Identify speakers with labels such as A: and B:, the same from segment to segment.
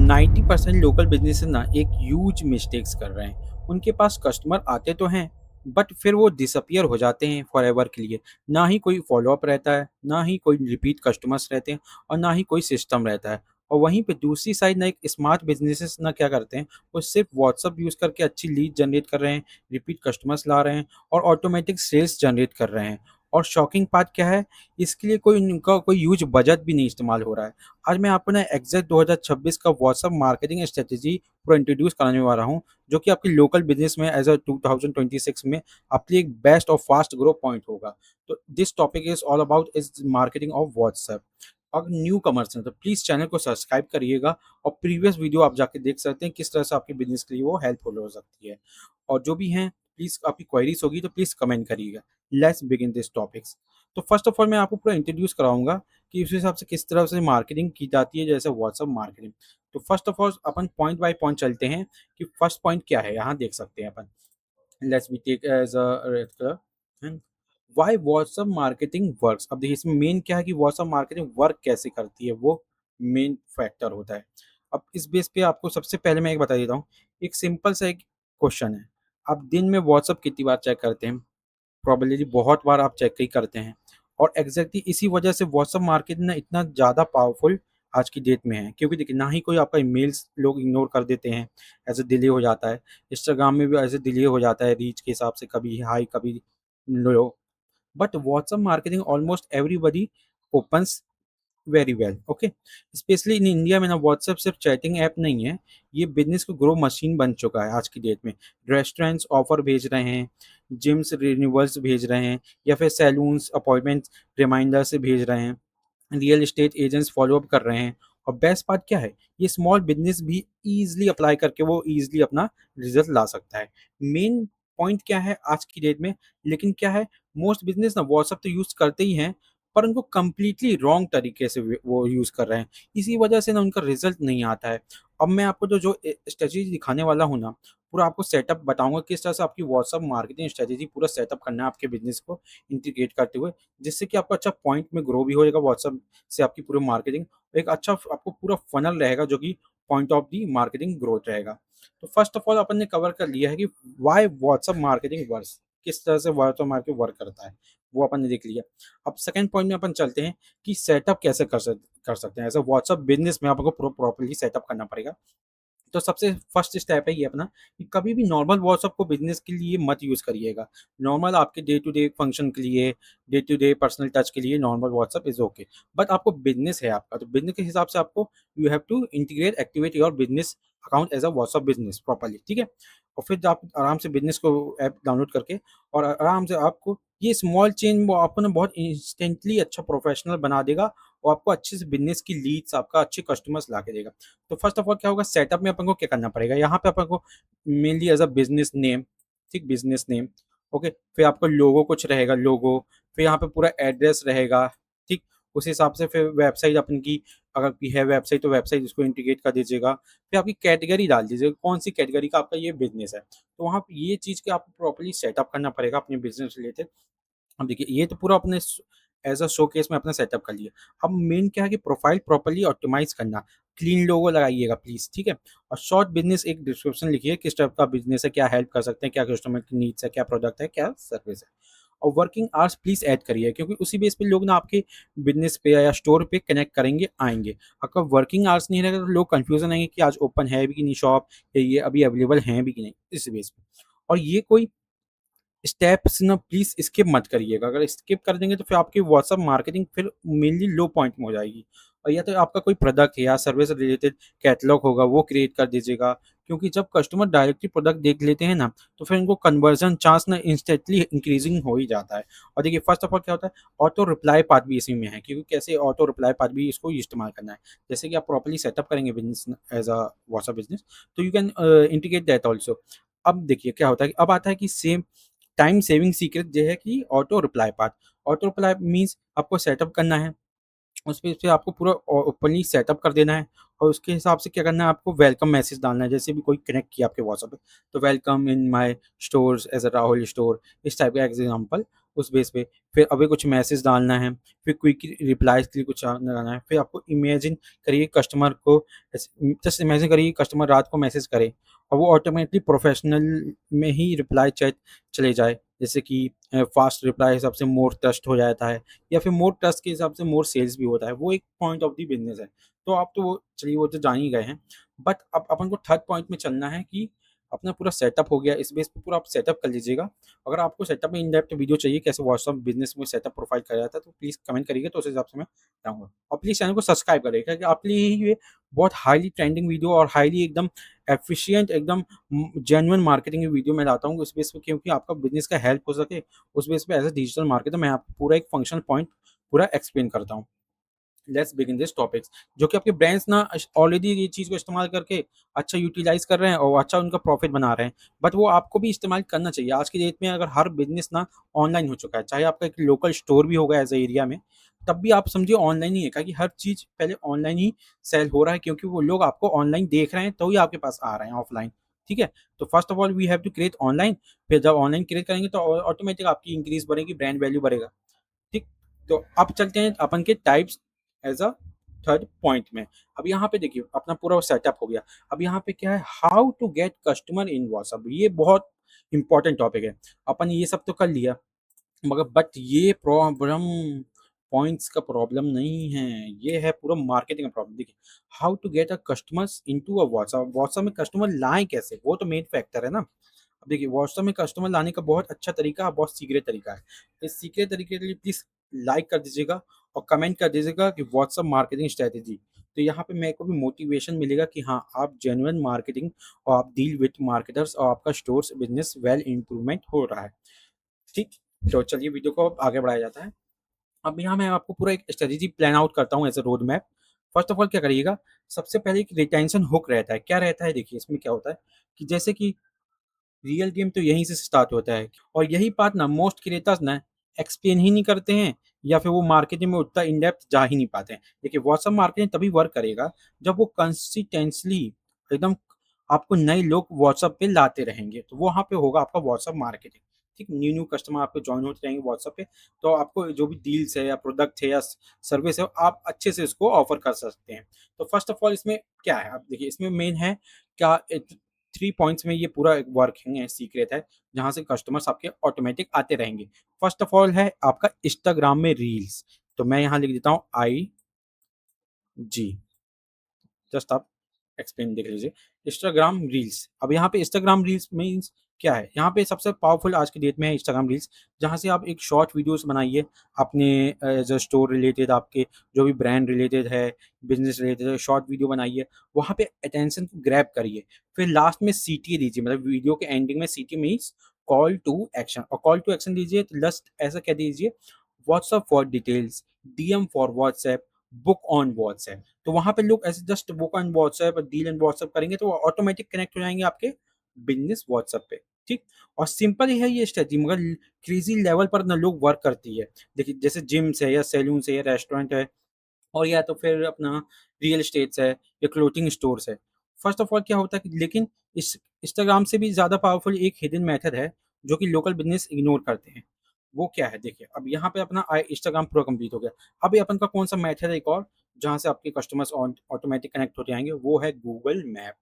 A: 90% local businesses ना एक huge mistakes कर रहे हैं। उनके पास कस्टमर आते तो हैं, बट फिर वो डिसअपियर हो जाते हैं फॉरएवर के लिए। ना ही कोई फॉलोअप रहता है, ना ही कोई रिपीट कस्टमर्स रहते हैं, और ना ही कोई सिस्टम रहता है। और वहीं पे दूसरी साइड ना एक स्मार्ट बिजनेसेस ना क्या करते हैं, वो सिर्फ व्हाट्सअप यूज़ करके अच्छी लीड जनरेट कर रहे हैं, रिपीट कस्टमर्स ला रहे हैं और ऑटोमेटिक सेल्स जनरेट कर रहे हैं। और शॉकिंग पार्ट क्या है, इसके लिए कोई उनका कोई ह्यूज बजट भी नहीं इस्तेमाल हो रहा है। आज मैं आपको ना एग्जैक्ट 2026 का व्हाट्सएप मार्केटिंग स्ट्रेटेजी पूरा इंट्रोड्यूस कराने वाला हूँ, जो कि आपकी लोकल बिजनेस में एज अ 2026 में आपके लिए एक बेस्ट और फास्ट ग्रो पॉइंट होगा। तो this topic is all about is marketing of WhatsApp. अगर न्यू कमर्स हैं तो प्लीज़ चैनल को सब्सक्राइब करिएगा, और प्रीवियस वीडियो आप जाके देख सकते हैं किस तरह से आपके बिजनेस के लिए वो हेल्पफुल हो सकती है। और जो भी हैं, प्लीज़ आपकी क्वेरीज होगी तो प्लीज़ कमेंट करिएगा। Let's begin this topics. तो फर्स्ट ऑफ ऑल मैं आपको पूरा इंट्रोड्यूस कराऊंगा कि उस हिसाब से किस तरह से मार्केटिंग की जाती है, जैसे व्हाट्सअप मार्केटिंग। तो first of all upon point by point चलते हैं कि फर्स्ट पॉइंट क्या है, यहाँ देख सकते हैं अपन। Let's be take as a red colour. Why WhatsApp marketing works. अब देखिए इसमें मेन क्या है कि व्हाट्सअप मार्केटिंग वर्क कैसे करती है, वो मेन फैक्टर होता है। अब इस बेस पे आपको सबसे पहले मैं एक बता देता हूँ। एक सिंपल सा एक क्वेश्चन है, आप दिन में व्हाट्सअप कितनी बार चेक करते हैं? प्रोबेबली बहुत बार आप चेक ही करते हैं। और एग्जैक्टली इसी वजह से व्हाट्सअप मार्केट ना इतना ज़्यादा पावरफुल आज की डेट में है, क्योंकि देखिए ना ही कोई आपका ईमेल्स लोग इग्नोर कर देते हैं, ऐसे डिले हो जाता है। इंस्टाग्राम में भी ऐसे डिले हो जाता है रीच के हिसाब से, कभी हाई कभी low. But WhatsApp marketing almost everybody opens very well, okay. Specially in India में ना व्हाट्सएप सिर्फ चैटिंग ऐप नहीं है, ये बिजनेस को ग्रो मशीन बन चुका है आज की डेट में। रेस्टोरेंट्स ऑफर भेज रहे हैं, जिम्स रिन्यूअल्स भेज रहे हैं, या फिर सैलून्स अपॉइंटमेंट रिमाइंडर से भेज रहे हैं, real estate agents follow up कर रहे हैं। और बेस्ट पार्ट क्या है, ये स्मॉल बिजनेस भी ईजिली अप्लाई करके वो ईजिली अपना रिजल्ट ला सकता है। मेन पॉइंट क्या है आज की डेट में, लेकिन क्या है, मोस्ट बिजनेस ना व्हाट्सअप तो यूज़ करते ही हैं, पर उनको कंप्लीटली रॉन्ग तरीके से वो यूज़ कर रहे हैं। इसी वजह से ना उनका रिजल्ट नहीं आता है। अब मैं आपको जो जो स्ट्रेटेजी दिखाने वाला हूँ ना, पूरा आपको सेटअप बताऊंगा किस तरह से आपकी व्हाट्सअप मार्केटिंग स्ट्रेटेजी पूरा सेटअप करना है आपके बिजनेस को इंटीग्रेट करते हुए, जिससे कि आपको अच्छा पॉइंट में ग्रो भी हो जाएगा व्हाट्सअप से आपकी पूरी मार्केटिंग। एक अच्छा आपको पूरा फनल रहेगा, जो कि point of the marketing growth रहेगा। तो फर्स्ट ऑफ ऑल अपन ने कवर कर लिया है कि वाई व्हाट्सअप मार्केटिंग वर्क्स, किस तरह से व्हाट्सअप मार्केटिंग वर्क करता है, वो अपन ने देख लिया। अब सेकंड पॉइंट में अपन चलते हैं कि सेटअप कैसे कर सकते हैं। ऐसा व्हाट्सअप बिजनेस में आपको प्रॉपर्ली सेटअप करना पड़ेगा। तो सबसे फर्स्ट स्टेप है ये अपना, कि कभी भी नॉर्मल व्हाट्सअप को बिजनेस के लिए मत यूज़ करिएगा। नॉर्मल आपके डे टू डे फंक्शन के लिए, day to day personal touch के लिए normal WhatsApp is okay. But आपको बिजनेस है आपका, तो बिजनेस के हिसाब से आपको you have to integrate activate your business account as a WhatsApp business properly, ठीक है। और फिर आप आराम से बिजनेस को ऐप डाउनलोड करके, और आराम से आपको ये स्मॉल चेंज वो आपको ना बहुत इंस्टेंटली अच्छा प्रोफेशनल बना देगा, और आपको अच्छे से बिजनेस की लीड्स, आपका अच्छे कस्टमर्स ला के देगा। तो फर्स्ट ऑफ ऑल क्या होगा, सेटअप में अपन को क्या करना पड़ेगा, यहाँ पे अपन को mainly as a business name, ठीक, बिजनेस नेम, ओके। फिर आपको लोगो कुछ रहेगा, लोगो। फिर यहाँ पे पूरा एड्रेस रहेगा, ठीक। उस हिसाब से फिर वेबसाइट अपन की, अगर की है वेबसाइट तो वेबसाइट उसको इंटीग्रेट कर दीजिएगा। फिर आपकी कैटेगरी डाल दीजिएगा, कौन सी कैटेगरी का आपका ये बिजनेस है, तो वहाँ पे ये चीज़ के आपको प्रॉपर्ली सेटअप करना पड़ेगा अपने बिजनेस रिलेटेड। अब देखिए ये तो पूरा अपने एज अ शोकेस में अपना सेटअप कर लिया। अब मेन क्या है कि प्रोफाइल प्रॉपर्ली ऑप्टिमाइज करना, क्लीन लोगो लगाइएगा प्लीज़, ठीक है। और शॉर्ट बिजनेस एक डिस्क्रिप्शन लिखिए, किस टाइप का बिजनेस है, क्या हेल्प कर सकते हैं, क्या कस्टमर की नीड्स है, क्या प्रोडक्ट है, क्या सर्विस है। और वर्किंग आवर्स प्लीज़ ऐड करिए, क्योंकि उसी बेस पे लोग ना आपके बिजनेस पे या स्टोर पे कनेक्ट करेंगे, आएंगे। अगर वर्किंग आवर्स नहीं रहेगा तो लोग कंफ्यूजन आएंगे कि आज ओपन है भी कि नहीं शॉप, या ये अभी अवेलेबल हैं भी कि नहीं, इस बेस पे। और ये कोई स्टेप्स ना प्लीज़ स्किप मत करिएगा। अगर स्किप कर देंगे तो फिर आपकी व्हाट्सएप मार्केटिंग फिर मेनली लो पॉइंट में हो जाएगी। और या तो आपका कोई प्रोडक्ट है या सर्विस रिलेटेड कैटलॉग होगा, वो क्रिएट कर दीजिएगा। क्योंकि जब कस्टमर डायरेक्टली प्रोडक्ट देख लेते हैं ना, तो फिर उनको कन्वर्जन चांस ना इंस्टेंटली इंक्रीजिंग हो ही जाता है। और देखिए फर्स्ट ऑफ ऑल क्या होता है, ऑटो रिप्लाई पाथ भी इसी में है, क्योंकि कैसे ऑटो रिप्लाई पाथ भी इसको इस्तेमाल करना है। जैसे कि आप प्रॉपर्ली सेटअप करेंगे business as a WhatsApp business, तो you can integrate that also. अब देखिए क्या होता है, अब आता है कि सेम टाइम सेविंग सीक्रेट जो है कि auto reply path. Auto reply means आपको सेटअप करना है, उस पे आपको पूरा ओपनली सेटअप कर देना है। और उसके हिसाब से क्या करना है, आपको वेलकम मैसेज डालना है। जैसे भी कोई कनेक्ट किया आपके व्हाट्सएप पे, तो welcome in my stores as a Rahul store, इस टाइप का एग्जाम्पल उस बेस पे फिर अभी कुछ मैसेज डालना है, फिर क्विक रिप्लाईज़ के लिए कुछ लगाना है, फिर आपको इमेजिन करिए कस्टमर को जस्ट इमेजिन करिए कस्टमर रात को मैसेज करे और वो ऑटोमेटिकली प्रोफेशनल में ही रिप्लाई चैट चले जाए। जैसे कि फास्ट रिप्लाई हिसाब से मोर ट्रस्ट हो जाता है या फिर मोर ट्रस्ट के हिसाब से मोर सेल्स भी होता है। वो एक पॉइंट ऑफ द बिज़नेस है। तो आप तो वो चलिए वो तो जान ही गए हैं। बट अब अपन को थर्ड पॉइंट में चलना है कि अपना पूरा सेटअप हो गया, इस बेस पे पूरा आप सेटअप कर लीजिएगा। अगर आपको सेटअप में इन डेप्थ वीडियो चाहिए कैसे व्हाट्सएप बिज़नेस में सेटअप प्रोफाइल करा जाता है तो प्लीज़ कमेंट करिएगा तो उस हिसाब से मैं बताऊँगा। और प्लीज़ चैनल को सब्सक्राइब करिएगा क्योंकि आपके लिए ही ये बहुत हाईली ट्रेंडिंग वीडियो और हाईली एकदम एफिशिएंट एकदम जेन्युइन मार्केटिंग की वीडियो मैं लाता हूँ उस बेस पे क्योंकि आपका बिज़नेस का हेल्प हो सके। उस बेस पे एज़ अ डिजिटल मार्केटर मैं आपको पूरा एक फंक्शनल पॉइंट पूरा एक्सप्लेन करता हूँ। लेट्स बिगिन दिस टॉपिक्स जो कि आपके ब्रांड्स ना ऑलरेडी ये चीज़ को इस्तेमाल करके अच्छा यूटिलाइज कर रहे हैं और अच्छा उनका प्रॉफिट बना रहे हैं। बट वो आपको भी इस्तेमाल करना चाहिए। आज की डेट में अगर हर बिजनेस ना ऑनलाइन हो चुका है, चाहे आपका एक लोकल स्टोर भी होगा एज ए एरिया में, तब भी आप समझिए ऑनलाइन ही है क्योंकि हर चीज़ पहले ऑनलाइन ही सेल हो रहा है क्योंकि वो लोग आपको ऑनलाइन देख रहे हैं तो ही आपके पास आ रहे हैं ऑफलाइन। ठीक है, तो first of all we have to create online. फिर जब ऑनलाइन क्रिएट करेंगे तो ऑटोमेटिक आपकी इंक्रीज बढ़ेगी, ब्रांड वैल्यू बढ़ेगा। ठीक, तो अब चलते हैं अपन के types as a third point में। अब यहाँ पे देखिए अपना पूरा सेटअप हो गया। अब यहाँ पे क्या है, how to get customer in WhatsApp, ये बहुत इंपॉर्टेंट टॉपिक है। अपन ये सब तो कर लिया मगर बट ये प्रॉब्लम पॉइंट्स का प्रॉब्लम नहीं है, ये है पूरा मार्केटिंग का प्रॉब्लम। देखिए how to get a customers into a WhatsApp, WhatsApp में कस्टमर लाएं कैसे, वो तो मेन फैक्टर है ना। अब देखिए व्हाट्सएप में कस्टमर लाने का बहुत अच्छा तरीका, बहुत सीक्रेट तरीका है। इस सीक्रेट तरीके के लिए प्लीज़ लाइक कर दीजिएगा और कमेंट कर दीजिएगा कि व्हाट्सएप मार्केटिंग स्ट्रैटेजी। तो यहाँ पे मेरे को भी मोटिवेशन मिलेगा कि हाँ, आप जेन्युइन मार्केटिंग और आप डील विथ मार्केटर्स और आपका स्टोर्स बिज़नेस वेल इम्प्रूवमेंट हो रहा है। ठीक, तो चलिए वीडियो को अब आगे बढ़ाया जाता है। अब यहाँ मैं आपको पूरा एक स्ट्रेटेजी प्लान आउट करता हूँ as a road map. First of all क्या करिएगा, सबसे पहले एक रिटेंशन हुक रहता है। क्या रहता है देखिए इसमें क्या होता है कि जैसे कि रियल गेम तो यहीं से स्टार्ट होता है और यही बात ना मोस्ट क्रिएटर्स ना एक्सप्लेन ही नहीं करते हैं या फिर वो मार्केटिंग में उतना इन डेप्थ जा ही नहीं पाते हैं। देखिए व्हाट्सएप मार्केटिंग तभी वर्क करेगा जब वो कंसिस्टेंटली एकदम आपको नए लोग व्हाट्सएप पे लाते रहेंगे, तो वो वहाँ पे होगा आपका व्हाट्सएप मार्केटिंग। ठीक, न्यू न्यू कस्टमर आपको ज्वाइन होते रहेंगे व्हाट्सएप पे, तो आपको जो भी डील्स है या प्रोडक्ट है या सर्विस है आप अच्छे से उसको ऑफर कर सकते हैं। तो फर्स्ट ऑफ ऑल इसमें क्या है, आप देखिए इसमें मेन है क्या, थ्री पॉइंट्स में ये पूरा एक वर्किंग है, सीक्रेट है, जहाँ से कस्टमर्स आपके ऑटोमेटिक आते रहेंगे। फर्स्ट ऑफ ऑल है आपका इंस्टाग्राम में रील्स। तो मैं यहाँ लिख देता हूँ आई जी, जस्ट आप एक्सप्लेन देख लीजिए। इंस्टाग्राम रील्स, अब यहाँ पे इंस्टाग्राम रील्स मीन्स क्या है, यहाँ पे सबसे पावरफुल आज की डेट में है इंस्टाग्राम रील्स, जहाँ से आप एक शॉर्ट वीडियोस बनाइए अपने जो स्टोर रिलेटेड, आपके जो भी ब्रांड रिलेटेड है, बिजनेस रिलेटेड है, शॉर्ट वीडियो बनाइए, वहाँ पे अटेंशन को ग्रैब करिए। फिर लास्ट में सीटी दीजिए, मतलब वीडियो के एंडिंग में CT means call to action, और कॉल टू एक्शन दीजिए तो जस्ट ऐसा कह दीजिए WhatsApp for details, DM for WhatsApp, book on WhatsApp. तो वहाँ पे लोग ऐसे just book on WhatsApp, deal and WhatsApp करेंगे तो वो ऑटोमेटिक कनेक्ट हो जाएंगे आपके बिजनेस व्हाट्सएप पे। ठीक, और सिंपल ही है ये स्ट्रेटजी मगर क्रेजी लेवल पर ना लोग वर्क करती है। देखिए जैसे जिम्स है या सैलून है या रेस्टोरेंट है और या तो फिर अपना रियल एस्टेट्स है या क्लोथिंग स्टोर्स है। फर्स्ट ऑफ ऑल क्या होता है कि लेकिन इस इंस्टाग्राम से भी ज़्यादा पावरफुल एक हिडन मेथड है जो कि लोकल बिजनेस इग्नोर करते हैं। वो क्या है देखिए, अब यहाँ पे अपना इंस्टाग्राम पूरा कंप्लीट हो गया। अब ये अपन का कौन सा मेथड है एक और जहाँ से आपके कस्टमर्स ऑटोमेटिक कनेक्ट होते जाएंगे, वो है गूगल मैप।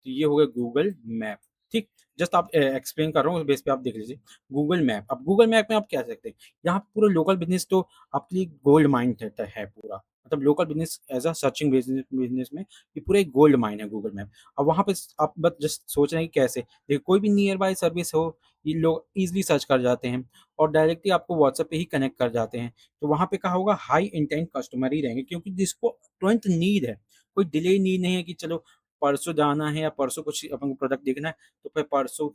A: तो ये हो गया गूगल मैप। ठीक, जस्ट आप एक्सप्लेन कर रहा हूँ उस बेस पे आप देख लीजिए। गूगल मैप, अब गूगल मैप में आप क्या सकते हैं, यहाँ पूरा लोकल बिजनेस तो आपके लिए गोल्ड माइन है पूरा, मतलब local business as a searching business में ये पूरा एक गोल्ड माइन है गूगल मैप। अब वहाँ पे आप बस जस्ट सोच रहे हैं कि कैसे देखिए कोई भी नियर बाय सर्विस हो, ये लोग इजीली सर्च कर जाते हैं और डायरेक्टली आपको व्हाट्सएप पे ही कनेक्ट कर जाते हैं। तो वहाँ पे कहा होगा हाई इंटेंट कस्टमर ही रहेंगे क्योंकि जिसको तुरंत नीड है, कोई डिले नीड नहीं है कि चलो परसों जाना है या परसों कुछ अपन को प्रोडक्ट देखना है तो फिर परसों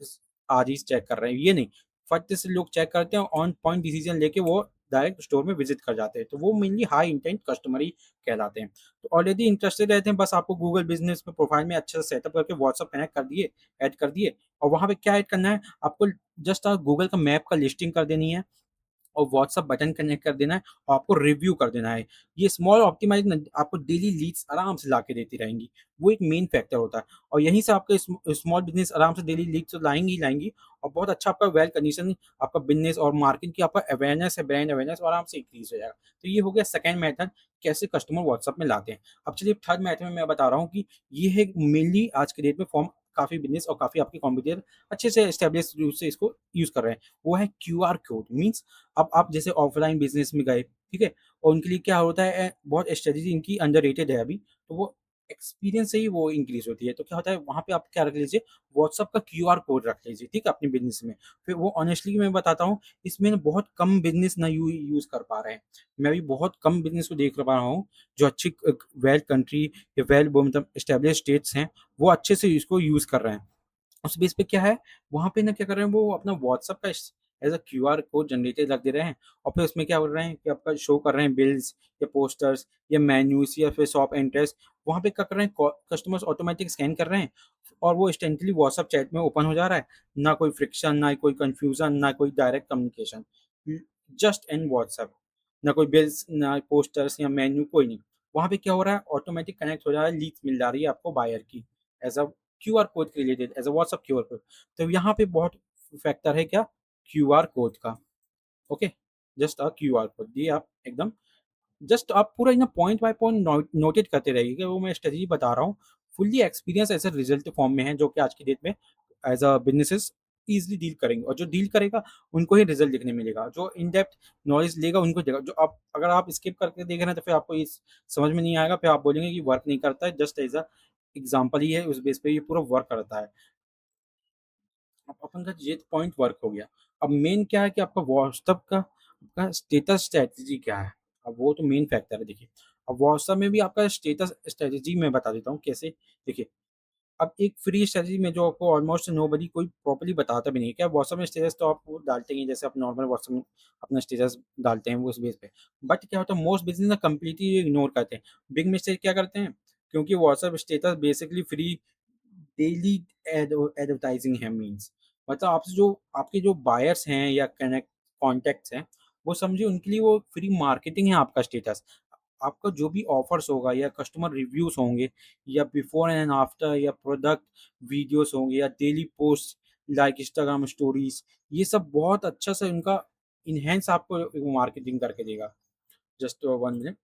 A: आज ही चेक कर रहे हैं, ये नहीं। फट से लोग चेक करते हैं ऑन पॉइंट डिसीजन लेके वो डायरेक्ट स्टोर में विजिट कर जाते हैं, तो वो मेनली हाई इंटेंट कस्टमर ही कहलाते हैं। तो ऑलरेडी इंटरेस्टेड रहते हैं, बस आपको गूगल बिजनेस में प्रोफाइल में अच्छे से सेटअप करके व्हाट्सअप कनेक्ट कर दिए, ऐड कर दिए, और वहाँ पे क्या ऐड करना है आपको, जस्ट गूगल का मैप का लिस्टिंग कर देनी है और व्हाट्सएप बटन कनेक्ट कर देना है और आपको रिव्यू कर देना है। ये स्मॉल ऑप्टिमाइज़ न आपको डेली लीड्स आराम से लाके देती रहेंगी। वो एक मेन फैक्टर होता है और यहीं से आपका स्मॉल बिज़नेस आराम से डेली लीड्स तो लाएँगी ही लाएँगी और बहुत अच्छा आपका वेल कंडीशन आपका बिज़नेस और मार्केट की आपका अवेयरनेस है, ब्रांड अवेयरनेस वो आराम से इंक्रीज़ हो जाएगा। तो ये हो गया सेकंड मेथड कैसे कस्टमर व्हाट्सएप में लाते हैं। अब चलिए थर्ड मेथड में मैं बता रहा हूँ कि ये है मेनली आज के डेट में फॉर्म काफ़ी बिज़नेस और काफ़ी आपके कॉम्पिटिटर अच्छे से एस्टेब्लिश रूप से इसको यूज़ कर रहे हैं। वो है क्यूआर कोड मीन्स अब आप जैसे ऑफलाइन बिज़नेस में गए, ठीक है? और उनके लिए क्या होता है बहुत स्ट्रैटेजी इनकी अंडररेटेड है अभी, तो वो एक्सपीरियंस से ही वो इंक्रीज़ होती है। तो क्या होता है वहाँ पे आप क्या रख लीजिए व्हाट्सएप का क्यूआर कोड रख लीजिए, ठीक है? अपने बिज़नेस में। फिर वो ऑनेस्टली मैं बताता हूँ इसमें ना बहुत कम बिज़नेस ना यूज़ कर पा रहे हैं। मैं भी बहुत कम बिज़नेस को देख पा रहा हूँ जो अच्छी वेल कंट्री या वेल वो मतलब एस्टेब्लिश्ड स्टेट्स हैं, वो अच्छे से इसको यूज़ कर रहे हैं। उस बेस पे क्या है, वहाँ पे ना क्या कर रहे हैं वो अपना व्हाट्सएप का as a QR code generator रख दे रहे हैं और फिर उसमें क्या कर रहे हैं कि आपका शो कर रहे हैं बिल्स या पोस्टर्स या मेन्यूज़ या फिर शॉप एंट्रेस वहाँ पे क्या कर रहे हैं कस्टमर्स ऑटोमेटिक स्कैन कर रहे हैं और वो इंस्टेंटली व्हाट्सएप चैट में ओपन हो जा रहा है। ना कोई फ्रिक्शन, ना कोई कन्फ्यूज़न, ना कोई direct communication. Just in WhatsApp. ना कोई बिल्स, ना पोस्टर्स या मेन्यू कोई नहीं। वहाँ पे क्या हो रहा है ऑटोमेटिक कनेक्ट हो जा रहा है, लीड्स मिल जा रही है आपको बायर की एज़ अ क्यूआर कोड के related as a WhatsApp QR code. तो यहाँ पे बहुत फैक्टर है क्या क्यूआर कोड का। Okay, just a QR code ये आप एकदम जस्ट आप पूरा ना पॉइंट बाय पॉइंट नोटेट करते रहिएगा वो मैं स्ट्रेटजी बता रहा हूँ। Fully experience as a result form में है जो कि आज की डेट में as a businesses easily deal करेंगे और जो डील करेगा उनको ही रिजल्ट देखने मिलेगा। जो इन डेप्थ नॉलेज लेगा उनको देगा। जो आप अगर आप स्किप करके देख रहे हैं तो फिर आपको ये समझ में नहीं आएगा, फिर आप बोलेंगे कि वर्क नहीं करता है जस्ट एज़ अ एग्ज़ाम्पल ही है, उस बेस पे ये पूरा वर्क करता है। अब अपन का ये पॉइंट वर्क हो गया। अब मेन क्या है कि आपका व्हाट्सएप का स्टेटस स्ट्रैटेजी क्या है? अब वो तो मेन फैक्टर है देखिए। अब व्हाट्सएप में भी आपका स्टेटस स्ट्रैटेजी मैं बता देता हूँ कैसे। देखिए, अब एक फ्री स्ट्रैटेजी में जो आपको ऑलमोस्ट नोबडी कोई प्रॉपर्ली बताता भी नहीं है। क्या व्हाट्सएप में स्टेटस तो आप वो डालते ही हैं जैसे आप नॉर्मल व्हाट्सएप में अपना स्टेटस डालते हैं वो उस बेस पे। बट क्या होता है मोस्ट बिज़नेस ना कंप्लीटली इग्नोर करते हैं। बिग मिस्टेक क्या करते हैं क्योंकि WhatsApp status basically free daily advertising है मीन्स मतलब आपसे जो आपके जो बायर्स हैं या कनेक्ट कॉन्टैक्ट्स हैं, वो समझिए उनके लिए वो फ्री मार्केटिंग है आपका स्टेटस। आपका जो भी ऑफ़र्स होगा या कस्टमर रिव्यूज़ होंगे या बिफ़ोर एंड आफ्टर या प्रोडक्ट वीडियोज़ होंगे या daily post like Instagram stories, ये सब बहुत अच्छा से उनका इन्हांस आपको मार्केटिंग करके देगा। Just 1 minute.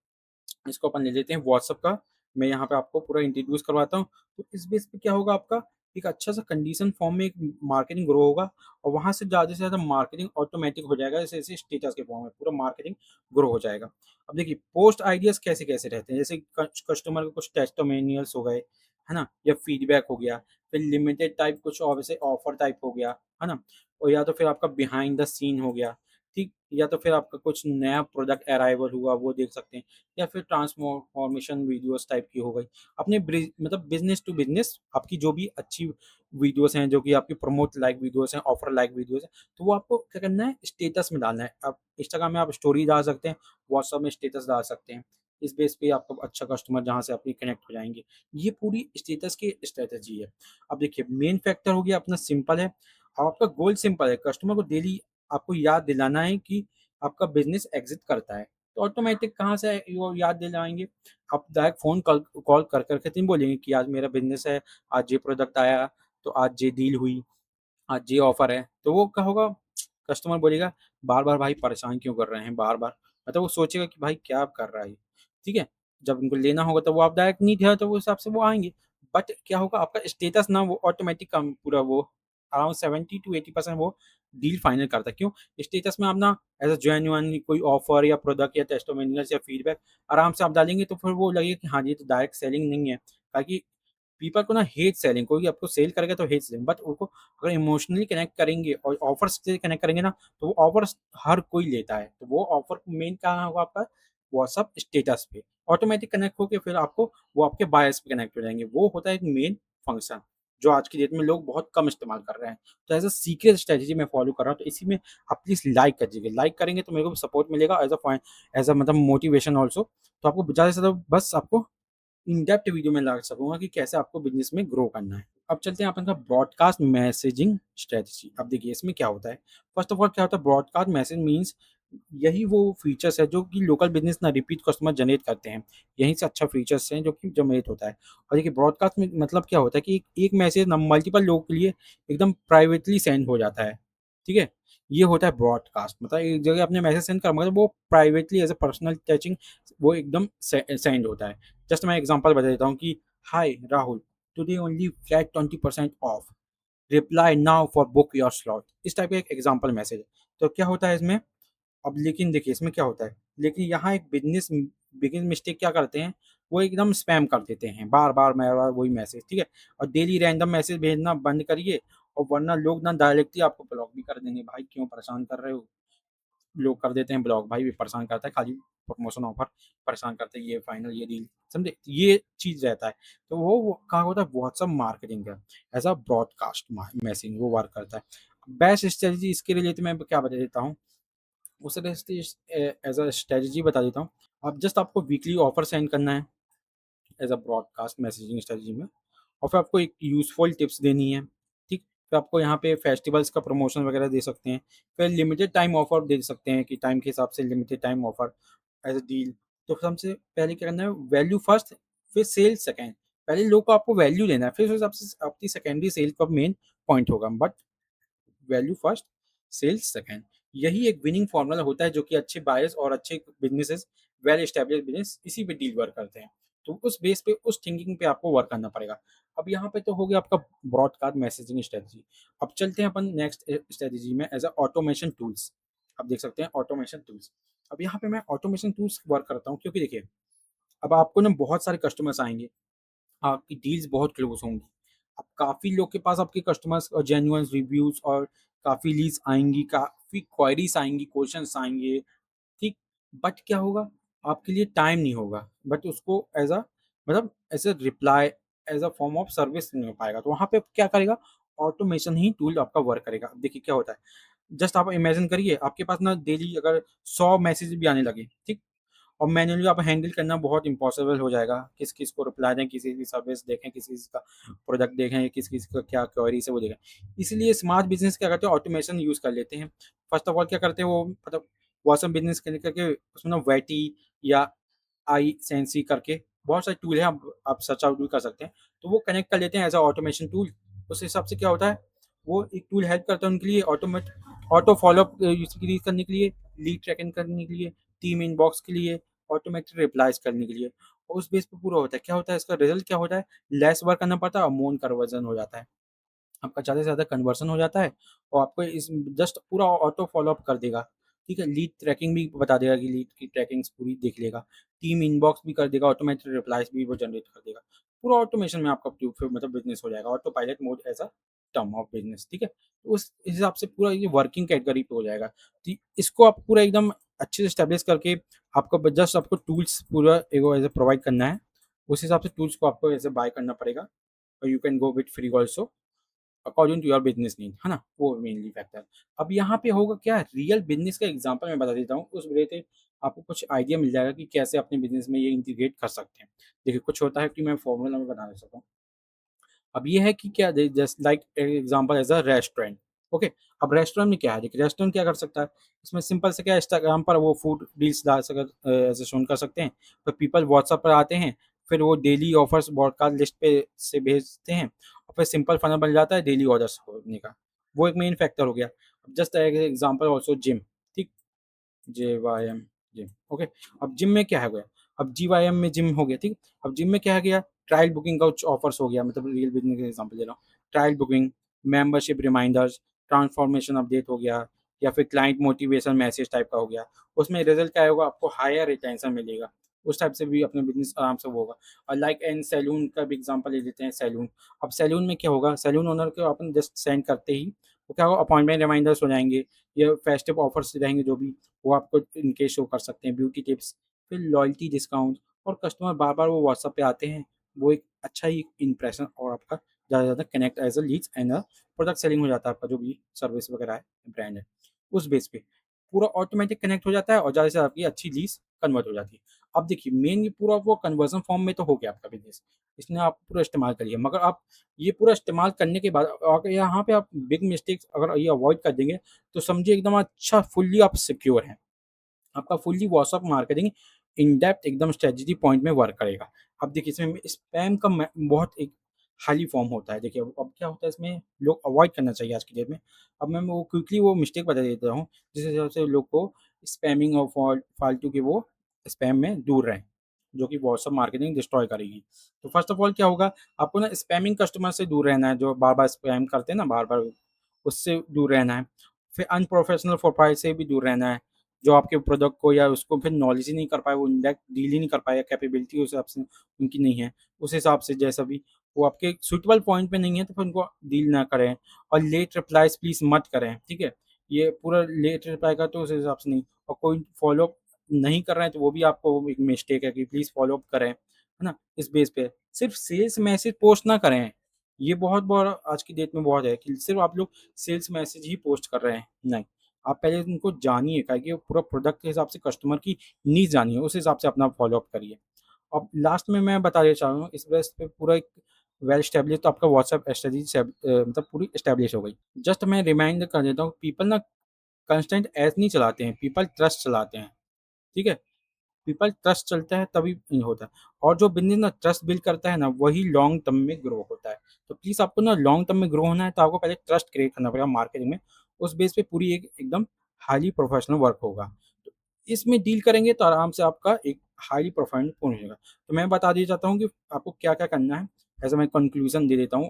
A: इसको अपन ले लेते हैं व्हाट्सएप का। मैं यहाँ पे आपको पूरा इंट्रोड्यूस करवाता हूँ। तो इस बेस पे क्या होगा आपका एक अच्छा-सा कंडीशन फॉर्म में एक मार्केटिंग ग्रो होगा और वहाँ से ज़्यादा से ज़्यादा मार्केटिंग ऑटोमैटिक हो जाएगा जैसे-जैसे स्टेटस के फॉर्म में पूरा मार्केटिंग ग्रो हो जाएगा। अब देखिए पोस्ट आइडियाज़ कैसे-कैसे रहते हैं जैसे कस्टमर के कुछ टेस्टिमोनियल्स हो गए, है ना? या फीडबैक हो गया, फिर लिमिटेड टाइप कुछ और वैसे ऑफर टाइप हो गया, है ना? और या तो फिर आपका बिहाइंड द सीन हो गया, ठीक? या तो फिर आपका कुछ नया प्रोडक्ट अराइवल हुआ वो देख सकते हैं। या फिर ट्रांसफॉर्मेशन वीडियोस टाइप की हो गई। अपने मतलब बिज़नेस टू बिज़नेस आपकी जो भी अच्छी वीडियोस हैं, जो कि आपकी प्रमोट लाइक वीडियोस हैं, ऑफर लाइक वीडियोस हैं, तो वो आपको क्या करना है स्टेटस में डालना है। आप इंस्टाग्राम में आप स्टोरी डाल सकते हैं, व्हाट्सएप में स्टेटस डाल सकते हैं। इस बेस पे आपका अच्छा कस्टमर जहाँ से आपके कनेक्ट हो जाएँगे। ये पूरी स्टेटस की स्ट्रैटेजी है। अब देखिए मेन फैक्टर हो गया अपना सिंपल है। आपका गोल सिंपल है, कस्टमर को डेली आपको याद दिलाना है कि आपका बिज़नेस एग्ज़िस्ट करता है। तो ऑटोमेटिक कहाँ से वो याद दिलाएँगे? आप डायरेक्ट फ़ोन कॉल कर के तो नहीं बोलेंगे कि आज मेरा बिज़नेस है, आज ये प्रोडक्ट आया, तो आज ये डील हुई, आज ये ऑफ़र है। तो वो क्या होगा कस्टमर बोलेगा बार-बार भाई परेशान क्यों कर रहे हैं बार-बार? मतलब वो सोचेगा कि भाई क्या कर रहा है ये? ठीक है? जब उनको लेना होगा तो वो आप डायरेक्ट नहीं दिया तो वो हिसाब से वो आएँगे। बट क्या होगा आपका स्टेटस ना वो ऑटोमेटिक कम पूरा वो अराउंड 70 टू 80% वो डील फाइनल करता है। क्यों? स्टेटस में आप ना एज़ अ जेन्युइन कोई ऑफ़र या प्रोडक्ट या टेस्टिमोनियल्स या फीडबैक आराम से आप डालेंगे तो फिर वो लगेगा कि हाँ, ये तो डायरेक्ट सेलिंग नहीं है। ताकि पीपल को ना हेट सेलिंग कोई आपको सेल करेगा तो हेट सेलिंग बट उनको अगर इमोशनली कनेक्ट करेंगे और ऑफर्स से कनेक्ट करेंगे ना तो वो ऑफर्स हर कोई लेता है तो वो ऑफर मेन कहाँ होगा आपका व्हाट्सअप स्टेटस पे ऑटोमेटिक कनेक्ट होके फिर आपको वो आपके बायर्स पे कनेक्ट हो जाएंगे वो होता है एक मेन फंक्शन जो आज की डेट में लोग बहुत कम इस्तेमाल कर रहे हैं तो एज अ सीक्रेट स्ट्रेटेजी मैं फॉलो कर रहा हूँ तो इसी में आप प्लीज लाइक करिएगा लाइक करेंगे तो मेरे को सपोर्ट मिलेगा एज अ मतलब मोटिवेशन ऑल्सो तो आपको ज़्यादा से ज़्यादा बस आपको इन डेप्थ वीडियो में ला सकूँगा कि कैसे आपको बिज़नेस में ग्रो करना है। अब चलते हैं अपन का ब्रॉडकास्ट मैसेजिंग स्ट्रेटजी। अब देखिए इसमें क्या होता है, फर्स्ट ऑफ ऑल क्या होता है ब्रॉडकास्ट मैसेज मीन्स यही वो फीचर्स है जो कि लोकल बिज़नेस ना रिपीट कस्टमर जनरेट करते हैं। यहीं से अच्छा फीचर्स हैं जो कि जनरेट होता है। और देखिए ब्रॉडकास्ट में मतलब क्या होता है कि एक मैसेज ना मल्टीपल लोगों के लिए एकदम प्राइवेटली सेंड हो जाता है, ठीक है? ये होता है ब्रॉडकास्ट, मतलब एक जगह आपने मैसेज सेंड करा मगर वो privately as a personal touching वो एकदम सेंड होता है। जस्ट मैं एग्ज़ाम्पल बता देता हूँ कि hi Rahul, today only flat 20% off, reply now for book your slot. इस टाइप का एक एग्ज़ाम्पल मैसेज है। तो क्या होता है इसमें, अब लेकिन देखिए इसमें क्या होता है, लेकिन यहाँ एक बिगिन मिस्टेक क्या करते हैं, वो एकदम स्पैम कर देते हैं, बार-बार बार-बार वही मैसेज, ठीक है? और डेली रैंडम मैसेज भेजना बंद करिए और वरना लोग ना डायरेक्टली आपको ब्लॉक भी कर देंगे, भाई क्यों परेशान कर रहे हो? लोग कर देते हैं ब्लॉक, भाई परेशान करता है खाली प्रमोशन ऑफर, परेशान करते हैं ये फाइनल ये डील, समझे? ये चीज़ रहता है। तो वो कहाँ होता है, व्हाट्सएप मार्केटिंग का एज़ अ ब्रॉडकास्ट मैसेजिंग वो वर्क करता है। बेस्ट स्ट्रेटजी इसके रिलेटेड मैं क्या बता देता हूँ, उस एज़ अ स्ट्रेटजी बता देता हूँ। अब जस्ट आपको वीकली ऑफर सेंड करना है as a broadcast messaging strategy में, और फिर आपको एक यूज़फुल टिप्स देनी है, ठीक? फिर आपको यहाँ पे फेस्टिवल्स का प्रमोशन वगैरह दे सकते हैं, फिर लिमिटेड टाइम ऑफर दे सकते हैं कि टाइम के हिसाब से limited time offer as a deal. तो सबसे पहले क्या करना है, वैल्यू फर्स्ट, फिर सेल सेकंड। पहले लोग को आपको वैल्यू देना है, फिर उस हिसाब से आपकी सेकेंडरी सेल का मेन पॉइंट होगा। But value first, sales second, यही एक विनिंग फॉर्मूला होता है जो कि अच्छे बायर्स और अच्छे बिजनेसेस, वेल एस्टेब्लिश बिजनेस इसी पे डील वर्क करते हैं। तो उस बेस पे उस थिंकिंग पे आपको वर्क करना पड़ेगा। अब यहाँ पे तो हो गया आपका ब्रॉडकास्ट मैसेजिंग स्ट्रेटजी। अब चलते हैं अपन नेक्स्ट स्ट्रेटजी में एज अ ऑटोमेशन टूल्स। अब देख सकते हैं ऑटोमेशन टूल्स। अब यहाँ पे मैं ऑटोमेशन टूल्स वर्क करता हूँ क्योंकि देखिए अब आपको ना बहुत सारे कस्टमर्स आएंगे, आपकी डील्स बहुत क्लोज होंगी। अब काफ़ी लोग के पास आपके कस्टमर्स और जेन्युइन रिव्यूज़ और काफ़ी लीड्स आएँगी, काफ़ी क्वेरीज़ आएँगी, क्वेश्चन्स आएँगे, ठीक? बट क्या होगा, आपके लिए टाइम नहीं होगा, बट उसको एज़ अ मतलब as a reply, as a form of service नहीं हो पाएगा। तो वहाँ पे क्या करेगा, ऑटोमेशन ही टूल आपका वर्क करेगा। अब देखिए क्या होता है, जस्ट आप इमेजिन करिए आपके पास ना डेली अगर 100 मैसेज भी आने लगे, ठीक? और मैन्युअली आप हैंडल करना बहुत इम्पॉसिबल हो जाएगा। किस-किस को रिप्लाई दें, किसी की सर्विस देखें, किसी-किसी का प्रोडक्ट देखें, किस-किस का क्या क्वेरीज़ है वो देखें। इसलिए स्मार्ट बिज़नेस क्या करते हैं, ऑटोमेशन यूज़ कर लेते हैं। फर्स्ट ऑफ ऑल क्या करते हैं वो मतलब व्हाट्सएप बिज़नेस के करके उसमें ना वेटी या iSense करके बहुत सारे टूल हैं, आप सर्च आउट भी कर सकते हैं। तो वो कनेक्ट कर लेते हैं एज़ अ ऑटोमेशन टूल। उस हिसाब से क्या होता है, वो एक टूल हेल्प करता है उनके लिए ऑटो फ़ॉलो-अप इंक्रीज़ करने के लिए, लीड ट्रैकिंग करने के लिए, टीम इनबॉक्स के लिए, ऑटोमेटेड रिप्लाइज़ करने के लिए। और उस बेस पे पूरा होता है। क्या होता है इसका रिज़ल्ट क्या होता है, लेस वर्क करना पड़ता है और मोर कन्वर्जन हो जाता है। आपका ज़्यादा से ज़्यादा कन्वर्सन हो जाता है और आपको इस जस्ट पूरा ऑटो फ़ॉलो अप कर देगा, ठीक है? लीड ट्रैकिंग भी बता देगा कि लीड की ट्रैकिंग्स पूरी देख लेगा। टीम इनबॉक्स भी कर देगा, ऑटोमेटेड रिप्लाइज़ भी वो जनरेट कर देगा। पूरा ऑटोमेशन में आपका फिर मतलब बिज़नेस हो जाएगा, auto pilot mode as a term of business, ठीक है? तो उस हिसाब से पूरा ये वर्किंग कैटेगरी पे हो जाएगा। तो इसको आप पूरा एकदम अच्छे से एस्टेब्लिश करके आपको जस्ट आपको टूल्स पूरा एगो एज़ अ प्रोवाइड करना है। उस हिसाब से टूल्स को आपको ऐसे बाय करना पड़ेगा और you can go with free also. According to your business need, है ना? वो मेनली फैक्टर। अब यहाँ पे होगा क्या, रियल बिज़नेस का एग्ज़ाम्पल मैं बता देता हूँ, उस रिलेटेड आपको कुछ आइडिया मिल जाएगा कि कैसे अपने बिज़नेस में ये इंटीग्रेट कर सकते हैं। देखिए, कुछ होता है कि मैं फ़ॉर्मूला में बता सकता हूँ। अब ये है कि क्या just like example as a restaurant, okay? अब रेस्टोरेंट में क्या है, देखिए रेस्टोरेंट क्या कर सकता है, इसमें सिंपल से क्या इंस्टाग्राम पर वो फूड रील्स डाल ऐसे शो कर सकते हैं, तो पीपल व्हाट्सएप पर आते हैं, फिर वो डेली ऑफर्स ब्रॉडकास्ट लिस्ट पे से भेजते हैं और फिर सिंपल फनल बन जाता है डेली ऑर्डर्स होने का। वो एक मेन फैक्टर हो गया। अब जस्ट एग्जांपल ऑल्सो जिम, ठीक? जेवाईएम जिम, ओके। अब जिम में क्या है गया, अब जीवाईएम में जिम हो गया, ठीक। अब जिम में क्या है गया, ट्रायल बुकिंग का कुछ ऑफर्स हो गया, मतलब रियल बिजनेस का एग्जांपल दे रहा हूँ। Trial booking, membership reminders, transformation update हो गया, या फिर क्लाइंट मोटिवेशन मैसेज टाइप का हो गया। उसमें रिजल्ट क्या होगा, आपको हायर रिटेंशन मिलेगा। उस टाइप से भी अपना बिजनेस आराम से वो होगा। और लाइक एंड सैलून का भी एग्जांपल ले लेते हैं, सैलून। अब सैलून में क्या होगा, सैलून ओनर को अपन जस्ट सेंड करते ही वो क्या होगा, अपॉइंटमेंट रिमाइंडर्स हो जाएंगे, या फेस्टिव ऑफर्स रहेंगे जो भी, वो आपको इनके शो कर सकते हैं, ब्यूटी टिप्स, फिर लॉयल्टी डिस्काउंट। और कस्टमर बार-बार वो व्हाट्सएप पे आते हैं, वो एक अच्छा ही इंप्रेशन और आपका ज़्यादा से ज़्यादा connect as a Leeds and product selling हो जाता है, आपका जो भी सर्विस वगैरह है, ब्रांड है, उस बेस पे। पूरा ऑटोमेटिक कनेक्ट हो जाता है और ज़्यादा से ज़्यादा आपकी अच्छी लीड्स कन्वर्ट हो जाती है। अब देखिए मेन ये पूरा वो कन्वर्जन फॉर्म में तो हो गया आपका बिज़नेस, इसमें आप पूरा इस्तेमाल करिए। मगर आप ये पूरा इस्तेमाल करने के बाद अगर यहाँ पे आप बिग मिस्टेक्स अगर ये अवॉइड कर देंगे, तो समझिए एकदम अच्छा फुल्ली आप सिक्योर हैं। आपका fully WhatsApp marketing in depth एकदम स्ट्रेटजी पॉइंट में वर्क करेगा। अब देखिए इसमें स्पैम का बहुत एक हाईली फॉर्म होता है। देखिए अब क्या होता है, इसमें लोग अवॉइड करना चाहिए आज की डेट में। अब मैं वो क्विकली वो मिस्टेक बता देता हूँ जिस हिसाब से लोग को स्पैमिंग और फालतू के वो स्पैम में दूर रहें, जो कि व्हाट्सएप मार्केटिंग डिस्ट्रॉय करेगी। तो फर्स्ट ऑफ ऑल क्या होगा, आपको ना स्पैमिंग कस्टमर से दूर रहना है, जो बार बार स्पैम करते हैं ना, बार बार उससे दूर रहना है। फिर अनप्रोफेशनल प्रोफाइल से भी दूर रहना है, जो आपके प्रोडक्ट को या उसको फिर नॉलेज ही नहीं कर पाए, वो इंडेक्ट डील ही नहीं कर पाए, कैपेबिलिटी उस हिसाब से उनकी नहीं है, उस हिसाब से जैसा भी वो आपके सुटेबल पॉइंट पे नहीं है, तो फिर उनको डील ना करें। और लेट रिप्लाईज प्लीज़ मत करें, ठीक है? ये पूरा लेट रिप्लाई का तो उस हिसाब से नहीं, और कोई फॉलो अप नहीं कर रहे हैं तो वो भी आपको एक मिस्टेक है कि प्लीज़ फॉलो अप करें, है ना? इस बेस पे सिर्फ सेल्स मैसेज पोस्ट ना करें। ये बहुत बड़ा आज की डेट में बहुत है कि सिर्फ आप लोग सेल्स मैसेज ही पोस्ट कर रहे हैं, नहीं। आप पहले उनको जानिए, क्या कि पूरा प्रोडक्ट के हिसाब से कस्टमर की नीड जानिए, उस हिसाब से अपना फॉलो अप करिए। अब लास्ट में मैं बता देना चाह रहा हूँ, इस बेस पे पूरा एक वेल एस्टेब्लिश तो आपका व्हाट्सएप स्ट्रेटजी मतलब पूरी एस्टेब्लिश हो गई। जस्ट मैं रिमाइंड कर देता हूँ, पीपल ना कंस्टेंट एड नहीं चलाते हैं, पीपल ट्रस्ट चलाते हैं, ठीक है? पीपल ट्रस्ट चलता है तभी नहीं होता है। और जो बिज़नेस ना ट्रस्ट बिल्ड करता है ना, वही लॉन्ग टर्म में ग्रो होता है। तो प्लीज़ आपको ना लॉन्ग टर्म में ग्रो होना है, तो आपको पहले ट्रस्ट क्रिएट करना पड़ेगा मार्केटिंग में। उस बेस पे पूरी एक एकदम हाईली प्रोफेशनल वर्क होगा। तो इसमें डील करेंगे तो आराम से आपका एक हाईली प्रोफाइल पहुँचेगा। तो मैं बता देना चाहता हूँ कि आपको क्या-क्या करना है। ऐसा मैं कंक्लूज़न दे देता हूँ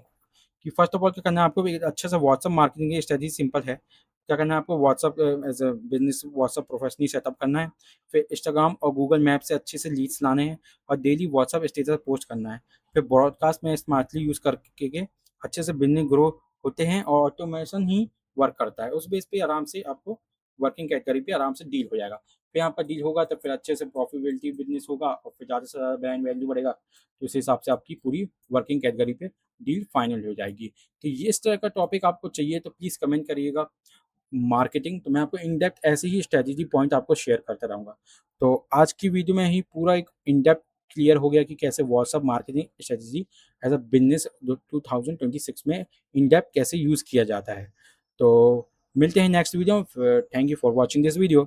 A: कि फर्स्ट ऑफ ऑल क्या करना है आपको, एक अच्छा सा व्हाट्सएप मार्केटिंग की स्ट्रेटजी सिंपल है। क्या करना है आपको, WhatsApp as a business WhatsApp professionally setup करना है। फिर इंस्टाग्राम और गूगल मैप से अच्छे से लीड्स लाने हैं और डेली व्हाट्सएप स्टेटस पोस्ट करना है। फिर ब्रॉडकास्ट में स्मार्टली यूज़ करके के अच्छे से बिज़नेस ग्रो होते हैं और ऑटोमेशन ही वर्क करता है। उस बेस पे आराम से आपको वर्किंग कैटेगरी पे आराम से डील हो जाएगा। फिर आपका डील होगा तो फिर अच्छे से प्रॉफिटेबिलिटी बिज़नेस होगा और फिर ज़्यादा से ज़्यादा ब्रांड वैल्यू बढ़ेगा। तो उस हिसाब से आपकी पूरी वर्किंग कैटेगरी पे डील फाइनल हो जाएगी। तो ये इस तरह का टॉपिक आपको चाहिए तो प्लीज़ कमेंट करिएगा। मार्केटिंग तो मैं आपको इन डेप्थ ऐसे ही स्ट्रेटजी पॉइंट आपको शेयर करता रहूँगा। तो आज की वीडियो में ही पूरा एक इन डेप्थ क्लियर हो गया कि कैसे WhatsApp marketing strategy as a business 2026 में इन डेप्थ कैसे यूज़ किया जाता है। तो मिलते हैं नेक्स्ट वीडियो में। Thank you for watching this video.